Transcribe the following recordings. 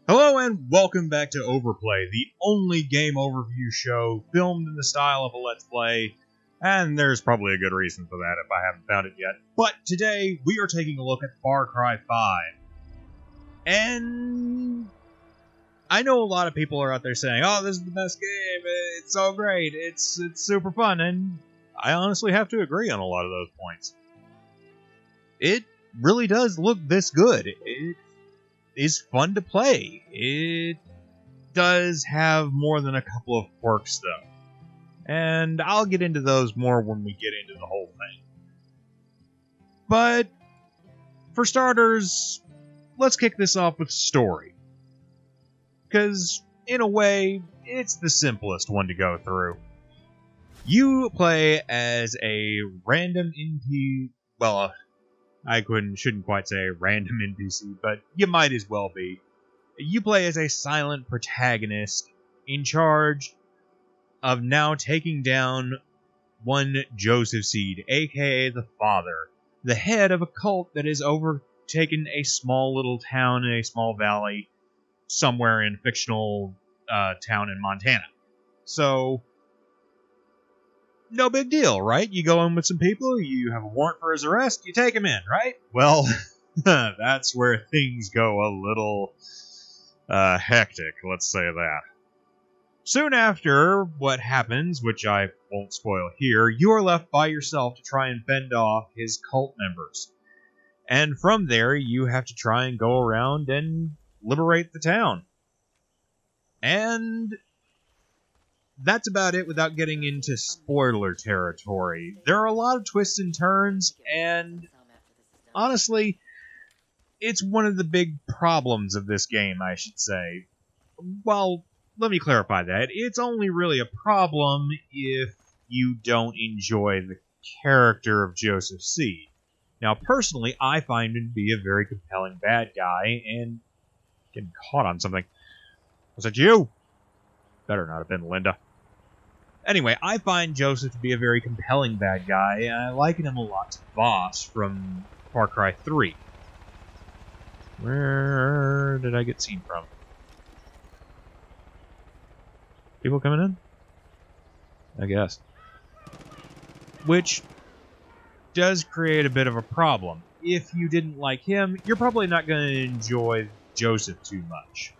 Hello and welcome back to OverPlay, the only game overview show filmed in the style of a Let's Play, and there's probably a good reason for that if I haven't found it yet. But today, we are taking a look at Far Cry 5. And I know a lot of people are out there saying, oh, this is the best game, it's so great, it's super fun, and I honestly have to agree on a lot of those points. It really does look this good. It is fun to play. It does have more than a couple of quirks, though. And I'll get into those more when we get into the whole thing. But, for starters, let's kick this off with story. Because, in a way, it's the simplest one to go through. You play as a random NPC, well, I shouldn't quite say random NPC, but you might as well be. You play as a silent protagonist in charge of now taking down one Joseph Seed, aka the Father, the head of a cult that has overtaken a small little town in a small valley somewhere in a fictional town in Montana. So, no big deal, right? You go in with some people, you have a warrant for his arrest, you take him in, right? Well, that's where things go a little hectic, let's say that. Soon after what happens, which I won't spoil here, you are left by yourself to try and fend off his cult members. And from there, you have to try and go around and liberate the town. And that's about it without getting into spoiler territory. There are a lot of twists and turns, and honestly, it's one of the big problems of this game, I should say. Well, let me clarify that. It's only really a problem if you don't enjoy the character of Joseph Seed. Now, personally, I find him to be a very compelling bad guy, and getting caught on something. Was it you? Better not have been Linda. Anyway, I find Joseph to be a very compelling bad guy, and I liken him a lot to Voss from Far Cry 3. Where did I get seen from? People coming in? I guess. Which does create a bit of a problem. If you didn't like him, you're probably not going to enjoy Joseph too much.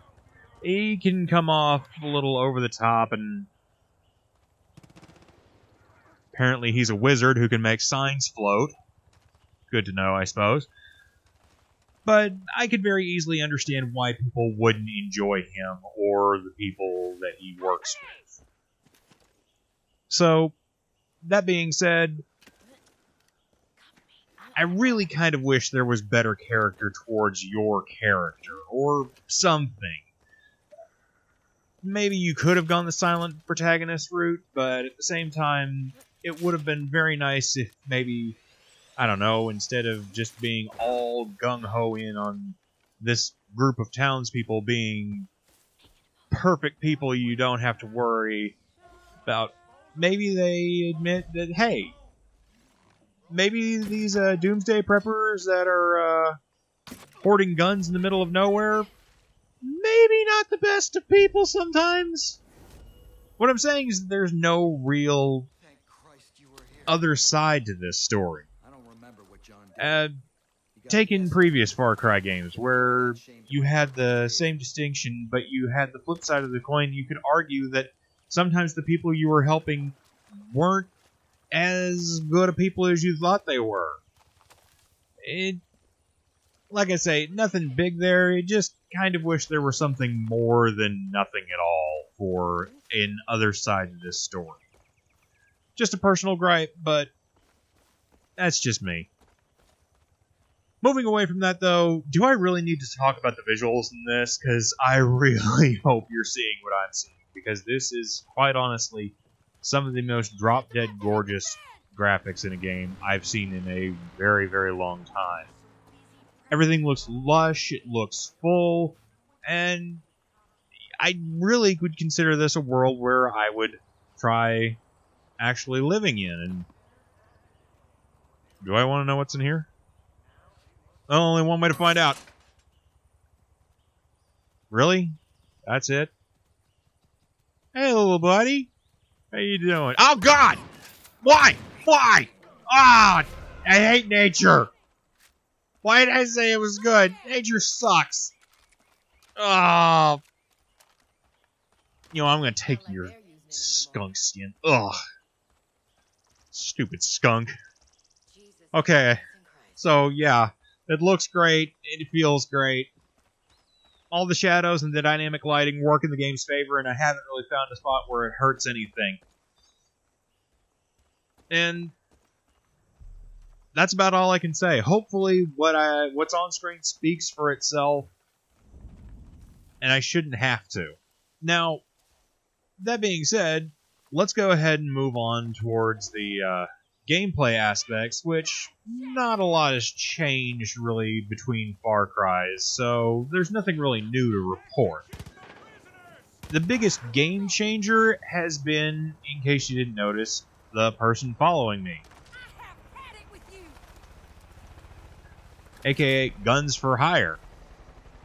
He can come off a little over the top, and apparently he's a wizard who can make signs float. Good to know, I suppose. But I could very easily understand why people wouldn't enjoy him or the people that he works with. So, that being said, I really kind of wish there was better character towards your character, or something. Maybe you could have gone the silent protagonist route, but at the same time, it would have been very nice if maybe, I don't know, instead of just being all gung-ho in on this group of townspeople being perfect people you don't have to worry about, maybe they admit that, hey, maybe these doomsday preppers that are hoarding guns in the middle of nowhere, maybe not the best of people sometimes. What I'm saying is there's no real other side to this story. Take in previous Far Cry games where you had the same distinction, but you had the flip side of the coin. You could argue that sometimes the people you were helping weren't as good of people as you thought they were. Like I say, nothing big there. I just kind of wish there was something more than nothing at all for an other side of this story. Just a personal gripe, but that's just me. Moving away from that, though, do I really need to talk about the visuals in this? Because I really hope you're seeing what I'm seeing. Because this is, quite honestly, some of the most drop-dead gorgeous graphics in a game I've seen in a very, very long time. Everything looks lush, it looks full, and I really would consider this a world where I would try actually living in. And do I want to know what's in here? Only one way to find out. Really? That's it? Hey, little buddy. How you doing? Oh, God! Why? Why? Ah! I hate nature! Why did I say it was good? Nature sucks. Oh. You know, I'm gonna take your skunk skin. Ugh. Stupid skunk. Okay. So, yeah. It looks great. It feels great. All the shadows and the dynamic lighting work in the game's favor, and I haven't really found a spot where it hurts anything. And that's about all I can say. Hopefully what's on screen speaks for itself, and I shouldn't have to. Now, that being said, let's go ahead and move on towards the gameplay aspects, which not a lot has changed really between Far Cries, so there's nothing really new to report. The biggest game changer has been, in case you didn't notice, the person following me. AKA Guns for Hire.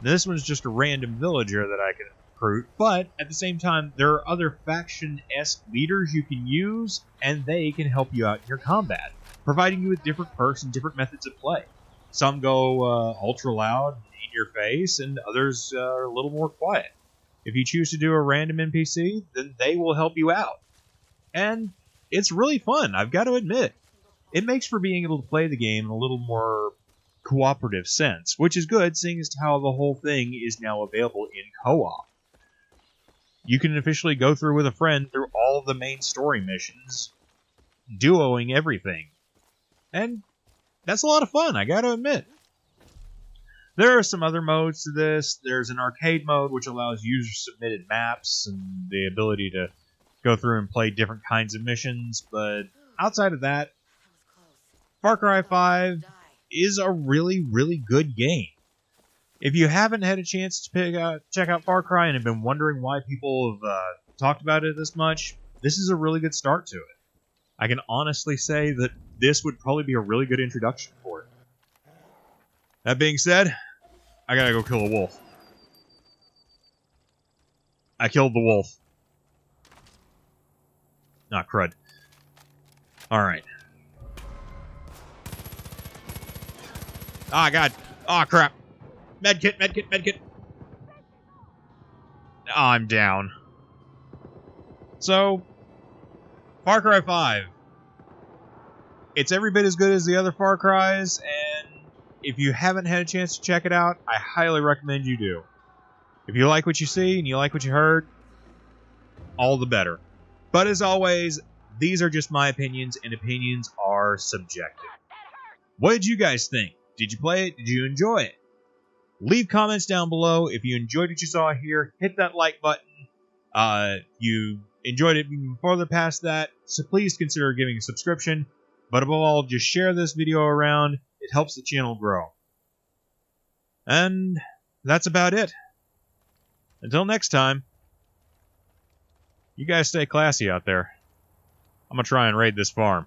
Now, this one's just a random villager that I can recruit, but at the same time, there are other faction-esque leaders you can use, and they can help you out in your combat, providing you with different perks and different methods of play. Some go ultra loud in your face, and others are a little more quiet. If you choose to do a random NPC, then they will help you out. And it's really fun, I've got to admit. It makes for being able to play the game in a little more cooperative sense, which is good, seeing as to how the whole thing is now available in co-op. You can officially go through with a friend through all of the main story missions, duoing everything. And that's a lot of fun, I gotta admit. There are some other modes to this. There's an arcade mode, which allows user-submitted maps and the ability to go through and play different kinds of missions, but outside of that, Far Cry 5 is a really, really good game. If you haven't had a chance to check out Far Cry and have been wondering why people have talked about it this much, this is a really good start to it. I can honestly say that this would probably be a really good introduction for it. That being said, I gotta go kill a wolf. I killed the wolf. Ah, crud. Alright. Ah, God. Ah, crap. Medkit, medkit, medkit. Oh, I'm down. So, Far Cry 5. It's every bit as good as the other Far Cries, and if you haven't had a chance to check it out, I highly recommend you do. If you like what you see and you like what you heard, all the better. But as always, these are just my opinions, and opinions are subjective. What did you guys think? Did you play it? Did you enjoy it? Leave comments down below. If you enjoyed what you saw here, hit that like button. If you enjoyed it even further past that, so please consider giving a subscription. But above all, just share this video around. It helps the channel grow. And that's about it. Until next time, you guys stay classy out there. I'm gonna try and raid this farm.